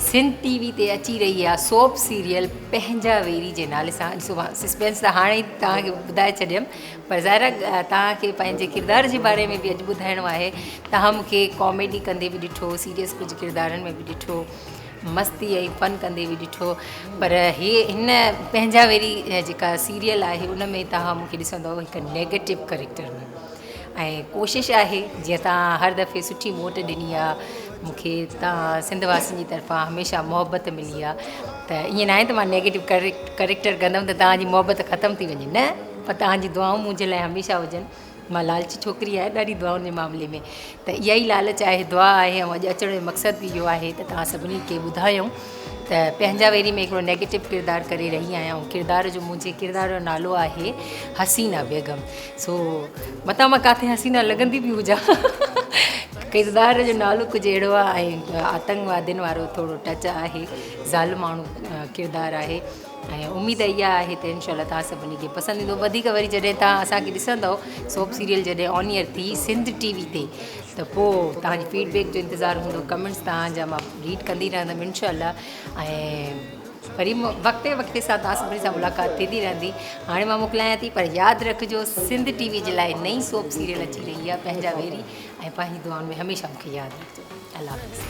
Sindh TV ते अची रही आहे सोप सीरियल पंहिंजा वेरी जे नाले सां। ॾिसो मां सस्पेंस त हाणे ई तव्हांखे ॿुधाए छॾियमि, पर ज़ाहिर तव्हांखे पंहिंजे किरदार जे बारे में बि अॼु ॿुधाइणो आहे। तव्हां मूंखे कॉमेडी कंदे बि ॾिठो, सीरियस कुझु किरदारनि में बि ॾिठो, मस्ती ऐं फन कंदे बि ॾिठो, पर हिन पंहिंजा वेरी जेका सीरियल आहे उन में तव्हां मूंखे ॾिसंदव हिकु नेगेटिव करेक्टर में। ऐं कोशिशि आहे जीअं तव्हां हर दफ़े सुठी मोट ॾिनी आहे मूंखे, तव्हां सिंधवासियुनि जी तरफ़ां हमेशह मोहबत मिली आहे, त ईअं न आहे त मां नेगेटिव करेक्टर कंदमि त तव्हांजी मोहबत ख़तमु थी वञे, न, पर तव्हांजी दुआऊं मुंहिंजे लाइ हमेशह हुजनि। मां लालची छोकिरी आहियां ॾाढी दुआउनि जे मामले में, त इहा ई लालच आहे, दुआ आहे, ऐं अॼु अचण जो मक़सदु बि इहो आहे त तव्हां सभिनी खे ॿुधायूं त पंहिंजा वेरी में हिकिड़ो नेगेटिव किरदारु करे रही आहियां, ऐं किरदार जो मुंहिंजे किरदार जो नालो आहे हसीना बेगम। सो मतां मां किथे हसीना लॻंदी बि हुजां, किरदार जो नालो कुझु अहिड़ो आहे, ऐं आतंकवादियुनि वारो थोरो टच आहे, ज़ाल माण्हू किरदारु आहे, ऐं उमेदु इहा आहे त इनशाला तव्हां सभिनी खे पसंदि ईंदो। वधीक वरी जॾहिं तव्हां असांखे ॾिसंदव सोप सीरियल जॾहिं ऑन ईयर थी सिंध टीवी ते, त पोइ तव्हांजी फीडबैक जो इंतज़ारु हूंदो, कमेंट्स तव्हांजा मां रीड कंदी रहंदमि इनशाला। ऐं वरी वक़्ते वक़्ते सां तव्हां सभिनी सां मुलाक़ात थींदी रहंदी। हाणे मां मोकिलायां थी, पर यादि रखिजो सिंध टीवी जे लाइ नई सोप सीरियल अची रही आहे पंहिंजा वेरी, ऐं पंहिंजी दुआउनि में हमेशह मूंखे यादि रखिजो। अल्लाह हाफ़िज़।